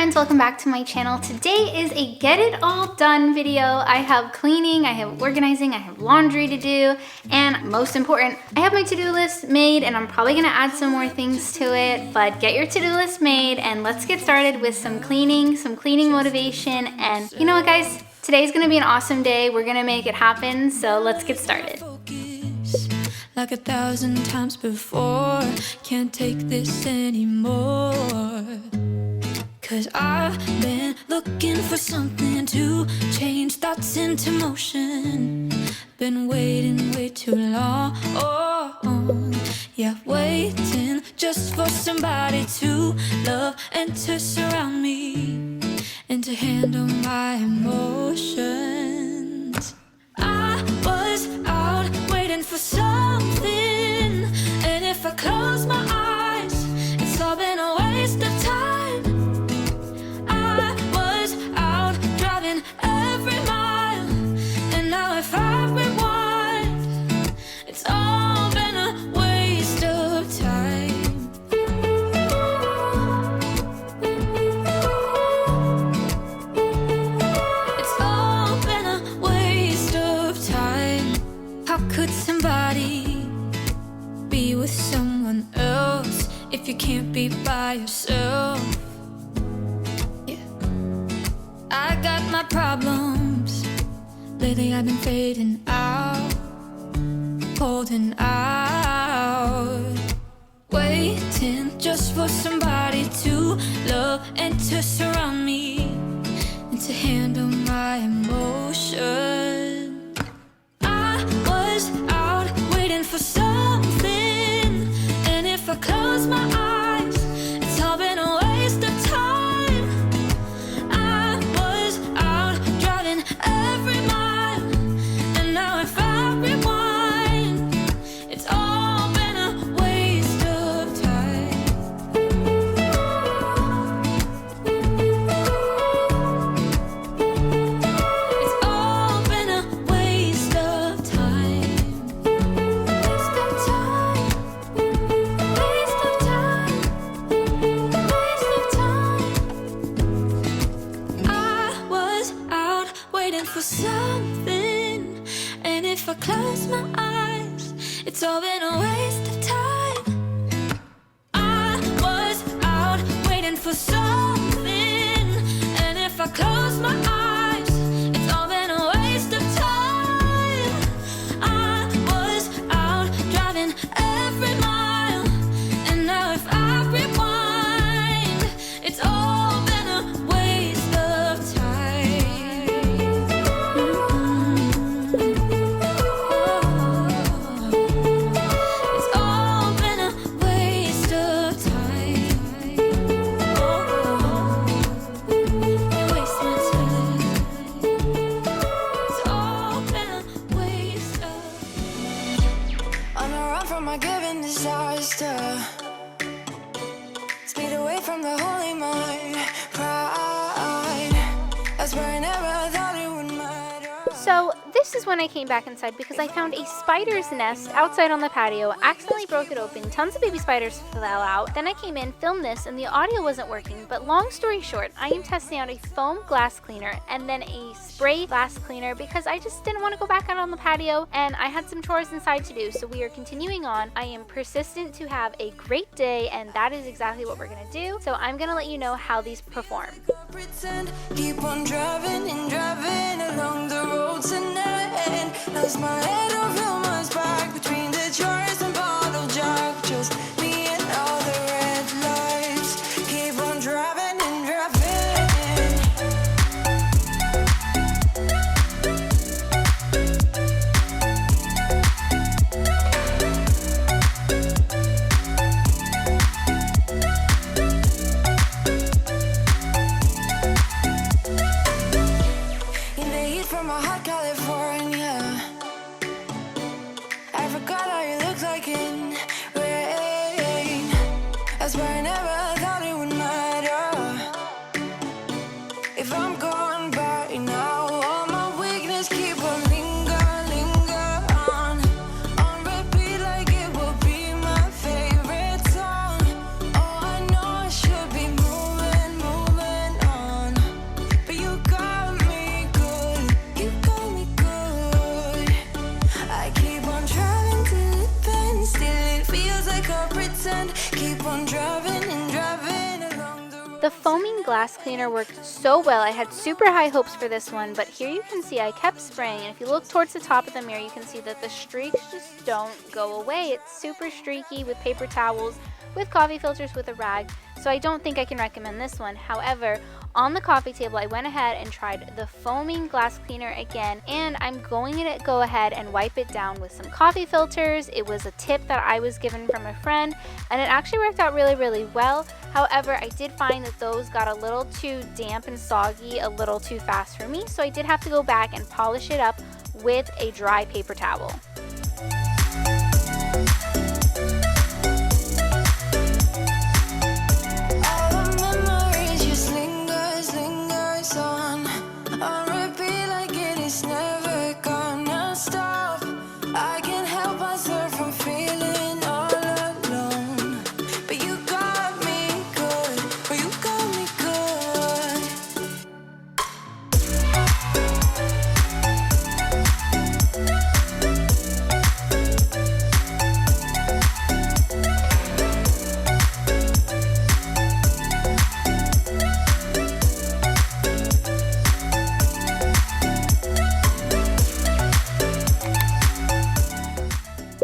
friends, welcome back to my channel. Today is a get it all done video. I have cleaning, I have organizing, I have laundry to do, and most important, I have my to-do list made, and I'm probably gonna add some more things to it, but get your to-do list made and let's get started with some cleaning motivation. And you know what, guys? Today's gonna be an awesome day. We're gonna make it happen, so let's get started. Like 1,000 times before, can't take this anymore. 'Cause I've been looking for something to change thoughts into motion. Been waiting way too long, yeah, waiting just for somebody to love and to surround me and to handle my emotions. I was out waiting for something, and if I close my eyes, it's all been a waste of time. I was out driving every mile, and now if I rewind, it's all been a waste of time. It's all been a waste of time. How could somebody be with someone else if you can't be by yourself? Yeah, I got my problems. Lately I've been fading out, holding out, waiting just for somebody to love and to surround me and to handle my emotions. I was out waiting for something, and if I close my eyes, it's all been a waste of time. I was out driving every mile, and now if I rewind, it's all been a waste of time. It's all been a waste of time. Waste of time. Waste of time. Waste of time. I was out waiting for something, and if I close my eyes, it's all been a waste of time. I was out waiting for something, and if I close my eyes, it's all been a waste of time. I was out driving every mile, and now if I rewind, it's all been a waste of time. It's all been a waste of time. You waste my time. It's all been a waste of. On a run from my given disaster, speed away from the holy mind, pride. That's where I never thought it would matter. So this is when I came back inside because I found a spider's nest outside on the patio, accidentally broke it open, tons of baby spiders fell out. Then I came in, filmed this, and the audio wasn't working. But long story short, I am testing out a foam glass cleaner and then a spray glass cleaner because I just didn't want to go back out on the patio, and I had some chores inside to do. So we are continuing on. I am persistent to have a great day, and that is exactly what we're gonna do. So I'm gonna let you know how these perform. Pretend, keep on driving and driving along the road tonight. Lost my head over my back between the jars and bottle jack. Just me and all the red lights. Keep on driving and driving. In the heat from a hot California, I forgot how you look like in rain. I swear I never thought it would matter if I'm gone by now. All my weakness keep on linger on repeat like it will be my favorite song. Oh, I know I should be moving pretend. Keep on driving and driving along the road. The foaming glass cleaner worked so well. I had super high hopes for this one, but here you can see I kept spraying, and if you look towards the top of the mirror, you can see that the streaks just don't go away. It's super streaky with paper towels, with coffee filters, with a rag, so I don't think I can recommend this one. However, on the coffee table, I went ahead and tried the foaming glass cleaner again, and I'm going to go ahead and wipe it down with some coffee filters. It was a tip that I was given from a friend, and it actually worked out really, really well. However, I did find that those got a little too damp and soggy a little too fast for me, so I did have to go back and polish it up with a dry paper towel. All the memories just lingers on repeat like it is never gonna stop. I can't help myself from feeling all alone, but you got me good, oh you got me good.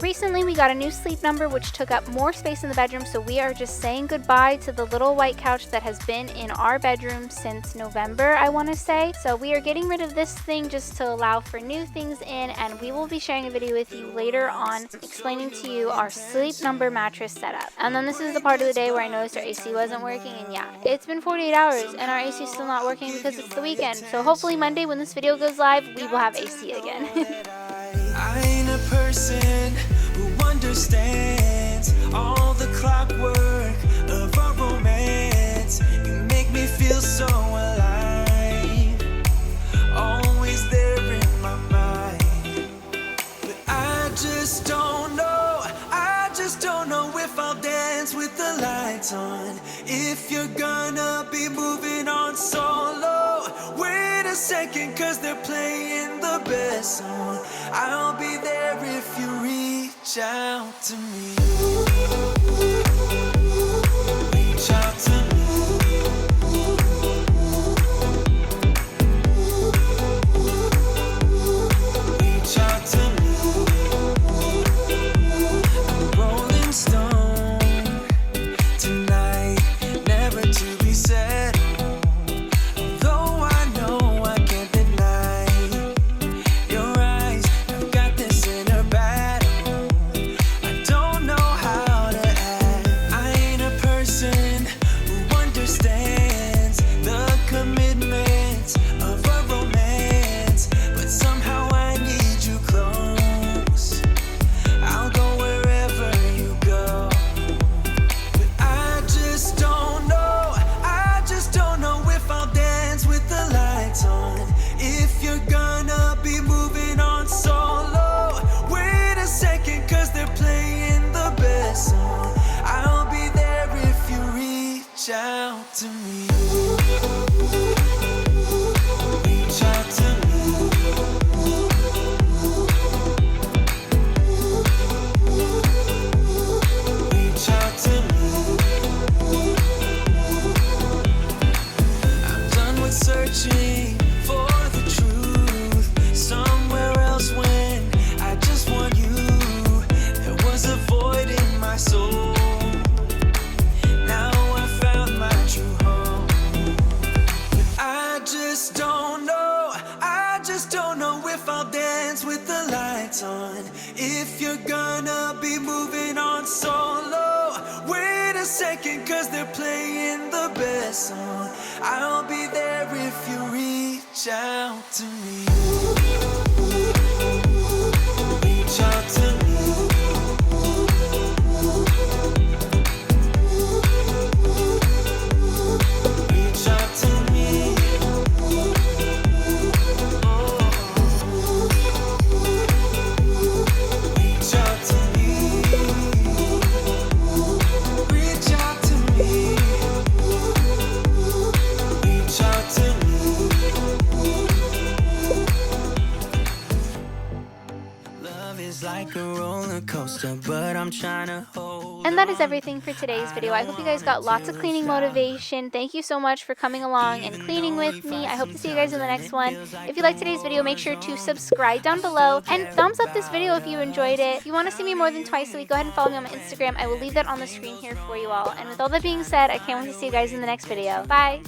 Recently, we got a new sleep number which took up more space in the bedroom, so we are just saying goodbye to the little white couch that has been in our bedroom since November, I want to say. So we are getting rid of this thing just to allow for new things in, and we will be sharing a video with you later on explaining to you our sleep number mattress setup. And then this is the part of the day where I noticed our AC wasn't working, and yeah, it's been 48 hours and our AC is still not working because it's the weekend. So hopefully Monday when this video goes live, we will have AC again. I ain't a person who understands all the clockwork of our romance. You make me feel so alive, always there in my mind. But I just don't know if I'll dance with the lights on. If you're gonna be moving on solo, wait a second, cause they're playing the best song. I'll be there if you reach out to me. Reach out to me. Reach out to me. I'm a rolling stone tonight, never to be settled. Though I know I can't deny your eyes, I've got this inner battle. I don't know how to act. I ain't a person who understands the commitment of a romance, but somehow I need you close. I'll go wherever you go. But I just don't know if I'll dance with the lights on. If you're gonna be moving on solo, wait a second, cause they're playing the best song. I'll be there if you reach out to me. Reach out to me. Reach out to me. I'm done with searching for the truth somewhere else when I just want you. There was a void in my soul. Now I found my true home. But I just don't know if I'll dance with the lights on. If you're gonna be moving on solo, wait a second, cause they're playing the best song. I'll be there if you reach out to me. Reach out to me. Reach out to me. Reach out to me. Reach out to me. Reach out to me. Love is like a roller coaster, but I'm trying to hold. And that is everything for today's video. I hope you guys got lots of cleaning motivation. Thank you so much for coming along and cleaning with me. I hope to see you guys in the next one. If you liked today's video, make sure to subscribe down below and thumbs up this video if you enjoyed it. If you want to see me more than twice a week, go ahead and follow me on my Instagram. I will leave that on the screen here for you all. And with all that being said, I can't wait to see you guys in the next video. Bye!